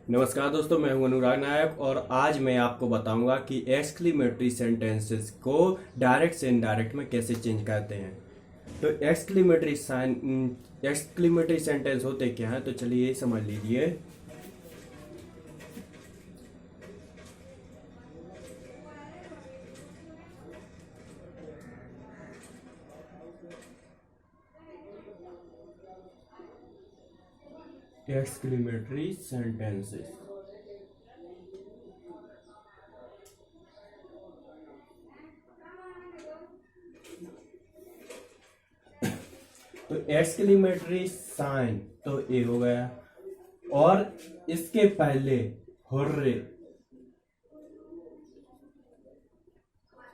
नमस्कार दोस्तों, मैं हूं अनुराग नायक और आज मैं आपको बताऊंगा कि एक्सक्लेमेटरी सेंटेंसेस को डायरेक्ट से इनडायरेक्ट में कैसे चेंज करते हैं। तो एक्सक्लेमेटरी सेंटेंस होते क्या हैं, तो चलिए ये समझ लीजिए। एक्सक्लेमेटरी सेंटेंसेस तो एक्सक्लेमेटरी साइन तो ए हो गया, और इसके पहले हुर्रे,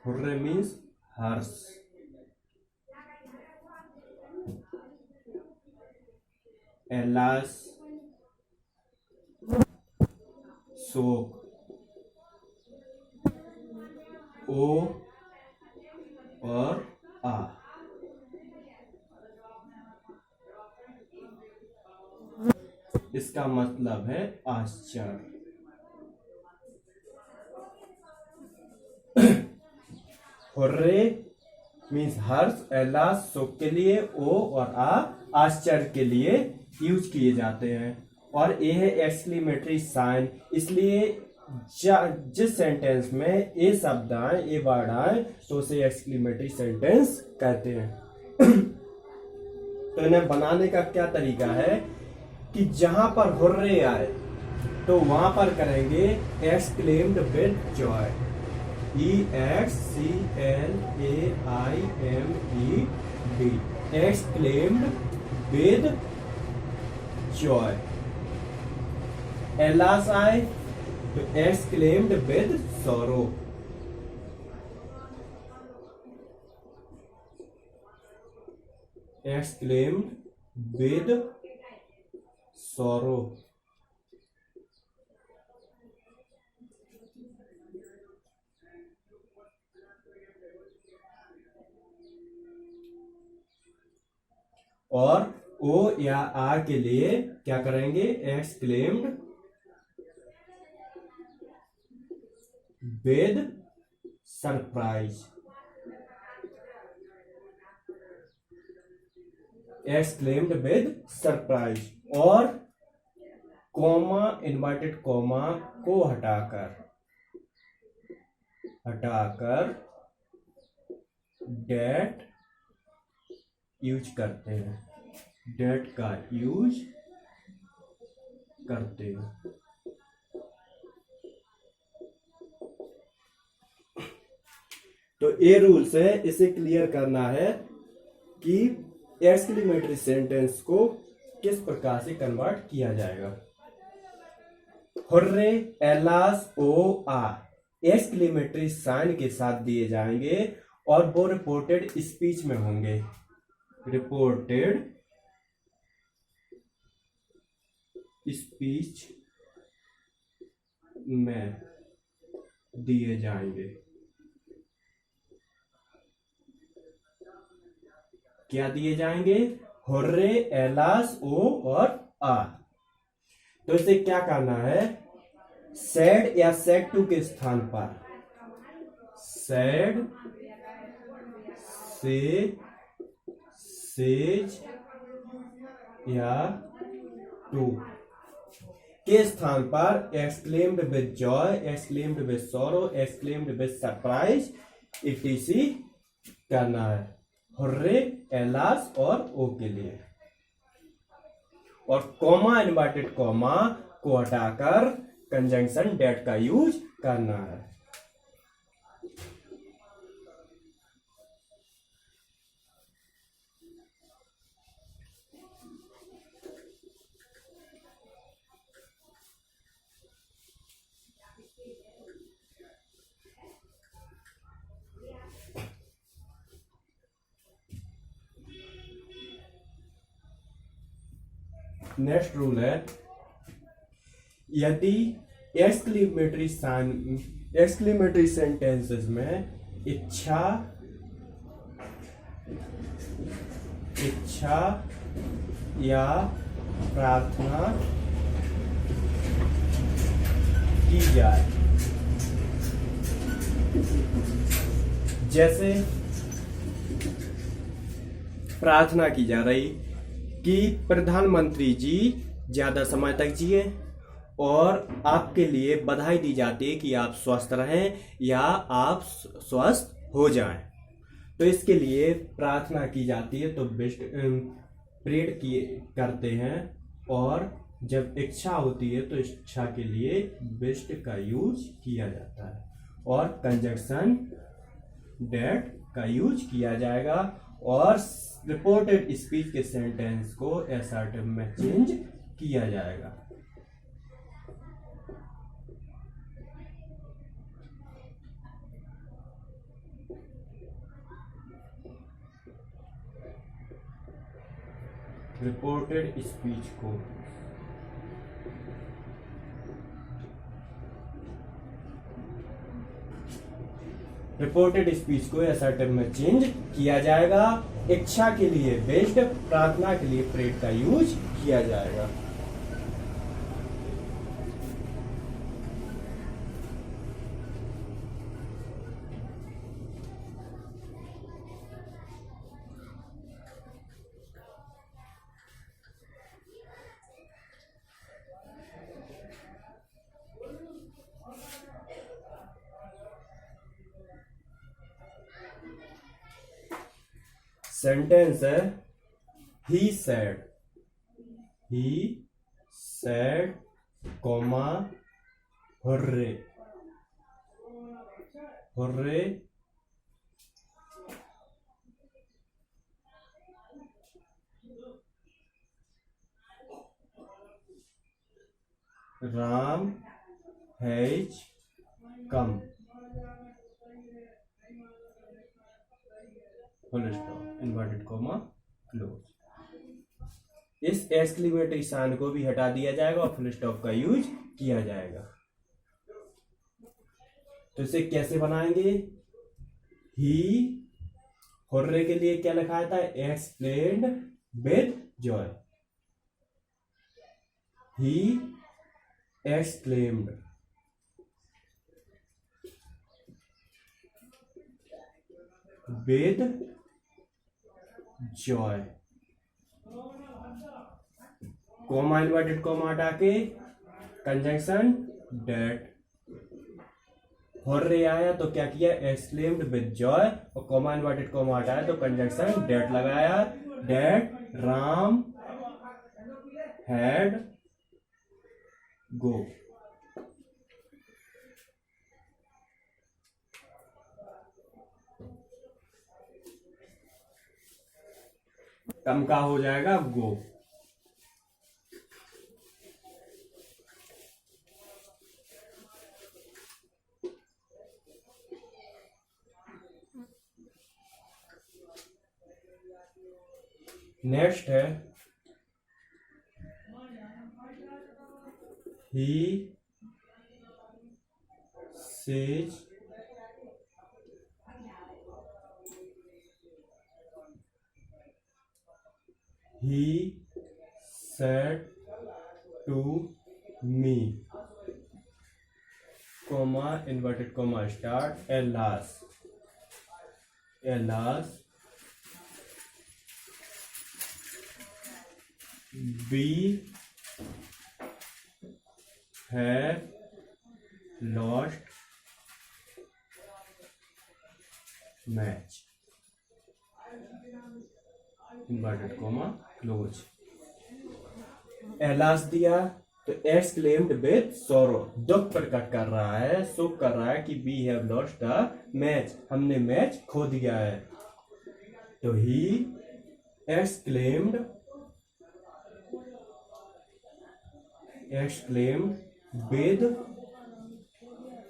हुर्रे मीन्स हर्ष, एलास शोक, ओ और आ। इसका मतलब है आश्चर्य। हुर्रे मीन्स हर्ष, एलास शोक के लिए, ओ और आ आश्चर्य के लिए यूज किए जाते हैं। और ये है एक्सक्लेमेटरी साइन, इसलिए जिस सेंटेंस में ये शब्द आए, ये वर्ड आए, तो उसे एक्सक्लेमेटरी सेंटेंस कहते हैं। तो इन्हें बनाने का क्या तरीका है कि जहां पर हुर्रे आए तो वहां पर करेंगे exclaimed with Joy, EXCLAIMED, exclaimed with Joy. Alas आए तो exclaimed with sorrow. Exclaimed with sorrow. और ओ या आ के लिए क्या करेंगे, exclaimed with surprise, exclaimed with surprise. और कॉमा, इन्वर्टेड कॉमा को हटाकर डेट यूज करते हैं, डेट का यूज करते हैं। तो ये रूल्स है, इसे क्लियर करना है कि एक्सक्लेमेटरी सेंटेंस को किस प्रकार से कन्वर्ट किया जाएगा। हुर्रे, एलास, ओ, आ एक्सक्लेमेटरी साइन के साथ दिए जाएंगे और वो रिपोर्टेड स्पीच में होंगे, रिपोर्टेड स्पीच में दिए जाएंगे। क्या दिए जाएंगे, हुर्रे, एलास, ओ और आ। तो इसे क्या करना है, सैड या सैड टू के स्थान पर सैड, से, सेज या टू के स्थान पर exclaimed with Joy, exclaimed with sorrow, exclaimed with surprise etc करना है, हुर्रे, एलास और ओ के लिए। और कॉमा, इन्वर्टेड कॉमा को हटाकर कंजंक्शन डेट का यूज करना है। नेक्स्ट रूल है, यदि एक्सक्लेमेटरी सेंटेंसेस में इच्छा या प्रार्थना की जाए। जैसे प्रार्थना की जा रही कि प्रधानमंत्री जी ज्यादा समय तक जिए, और आपके लिए बधाई दी जाती है कि आप स्वस्थ रहें या आप स्वस्थ हो जाएं। तो इसके लिए प्रार्थना की जाती है, तो बेस्ट प्रेयर किए करते हैं। और जब इच्छा होती है तो इच्छा के लिए बेस्ट का यूज किया जाता है, और कंजक्शन डेट का यूज किया जाएगा। और रिपोर्टेड स्पीच के सेंटेंस को असर्टिव में चेंज किया जाएगा। रिपोर्टेड स्पीच को असर्टिव में चेंज किया जाएगा। इच्छा के लिए बेस्ट, प्रार्थना के लिए प्रेड का यूज किया जाएगा। सेंटेंस है he said, comma hurray, hurray Ram has come, full stop, inverted comma close. इस एक्सक्लेमेटरी साइन को भी हटा दिया जाएगा और फुल स्टॉप का यूज किया जाएगा। तो इसे कैसे बनाएंगे? ही हुर्रे के लिए क्या लिखा था? Explained with Joy. He exclaimed with joy। Comma inverted comma हटा के कंजंक्शन डेट। हुर्रे आया तो क्या किया? एक्सक्लेम्ड विद जॉय, और कॉमा इन्वर्टेड कॉमा हटाया तो कंजंक्शन डेट लगाया। डेट राम हैड गो। कम का हो जाएगा गो। नेक्स्ट है he says he said to me, comma inverted comma start, alas we have lost match, inverted comma close. Alas दिया तो एक्सक्लेम्ड विद सोरो, दुख प्रकट कर रहा है, सुख कर रहा है कि we have lost the match, हमने मैच खो दिया है। तो he exclaimed with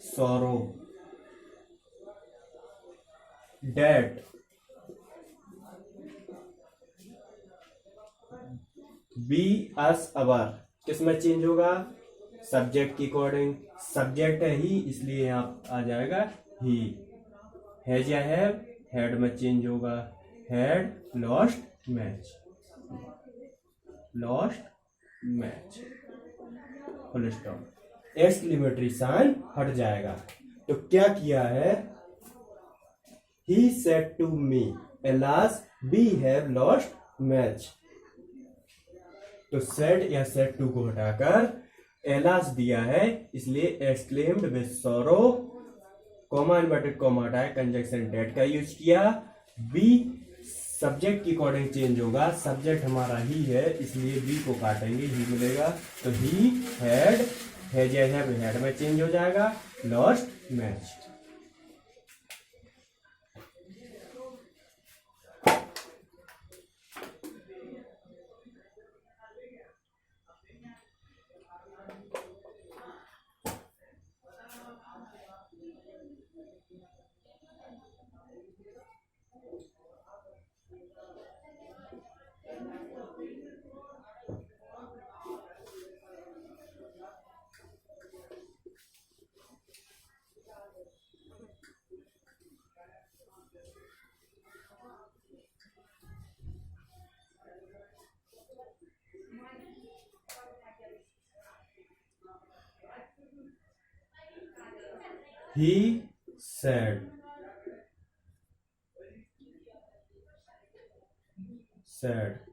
sorrow that we us our, किसमें चेंज होगा? सब्जेक्ट की अकॉर्डिंग। सब्जेक्ट है ही, इसलिए यहाँ आ जाएगा ही। हैज या हैव, हैड में चेंज होगा। Had lost match, full stop. Exclamatory sign हट जाएगा। तो क्या किया है, he said to me alas we have lost match. तो सेड या सेड टू को हटाकर एलास दिया है, इसलिए exclaimed with sorrow, comma inverted comma हटाया, कंजक्शन डेट का यूज किया। बी सब्जेक्ट की अकॉर्डिंग चेंज होगा, सब्जेक्ट हमारा ही है इसलिए बी को काटेंगे, ही मिलेगा। तो ही हैड, हैज या हैड में चेंज हो जाएगा, lost match. He said,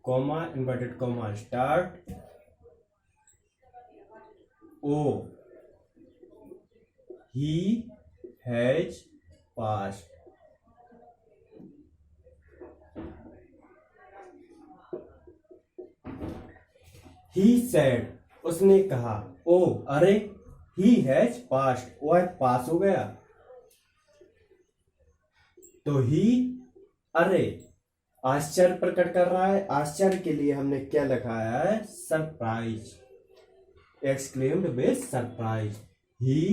comma inverted comma start, O, he has passed. He said, उसने कहा, ओ अरे, he has passed, वह पास हो गया। तो ही अरे आश्चर्य प्रकट कर रहा है, आश्चर्य के लिए हमने क्या लिखाया है, surprise, exclaimed with surprise. He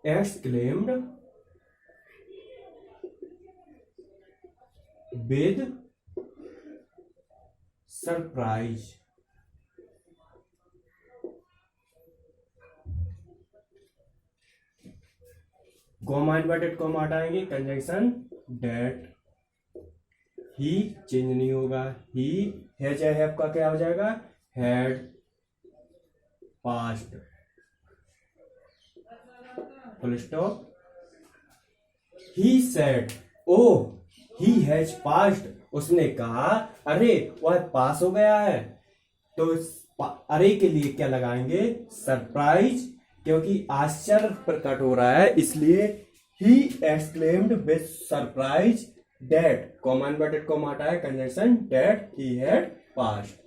exclaimed with surprise. Comma inverted comma हटाएंगे, कंजंक्शन डेट, ही चेंज नहीं होगा, ही हैज या हैव का क्या हो जाएगा, had passed, full stop. He said, oh he has passed, उसने कहा अरे वह पास हो गया है। तो अरे के लिए क्या लगाएंगे, सरप्राइज, क्योंकि आश्चर्य प्रकट हो रहा है इसलिए he exclaimed with surprise that, comma inverted comma हटाया, conjunction that he had passed.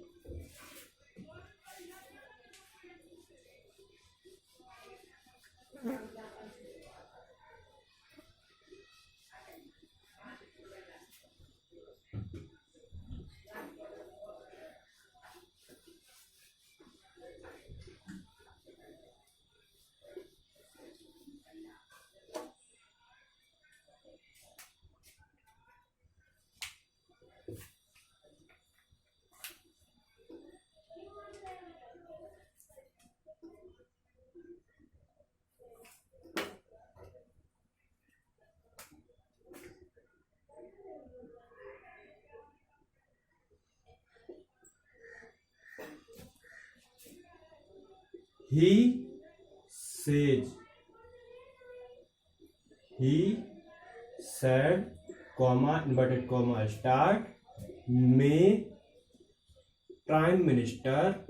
He says, he said, comma inverted comma start, may prime minister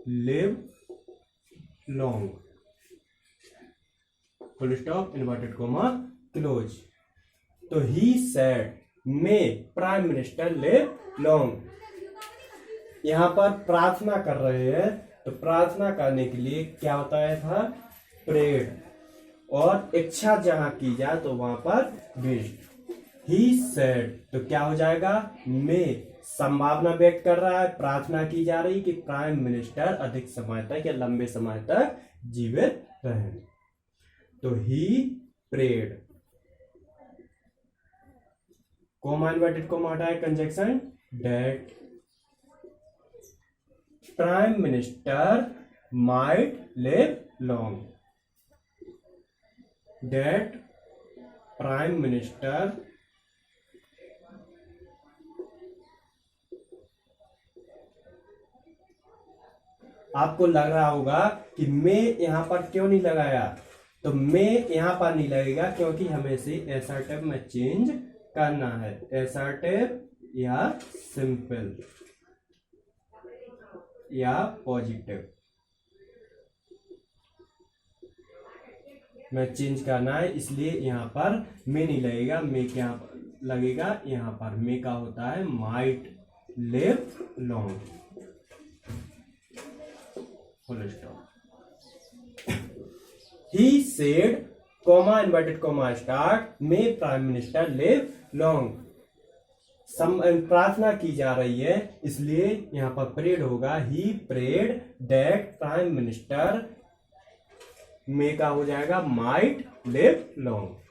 live long, full stop, inverted comma close। तो he said, may prime minister live long, यहां पर प्रार्थना कर रहे हैं, तो प्रार्थना करने के लिए क्या होता है था, प्रेड, और इच्छा जहां की जाए तो वहां पर विश्ड। ही सेड, तो क्या हो जाएगा, मे संभावना व्यक्त कर रहा है, प्रार्थना की जा रही कि प्राइम मिनिस्टर अधिक समय तक या लंबे समय तक जीवित रहे। तो he prayed, comma inverted comma हटाए, conjunction that prime minister might live long, that prime minister आपको लग रहा होगा कि मे यहाँ पर क्यों नहीं लगाया, तो मे यहाँ पर नहीं लगेगा क्योंकि हमें से एसर्टिव में चेंज करना है, एसर्टिव या सिंपल या पॉजिटिव में चेंज करना है, इसलिए यहाँ पर मे नहीं लगेगा। मे क्या लगेगा, यहाँ पर मे का होता है might live long, full stop. He said comma inverted comma start may prime minister live long, प्रार्थना की जा रही है इसलिए यहाँ पर प्रेड होगा, he prayed that prime minister, may का हो जाएगा माइट लिव लॉन्ग।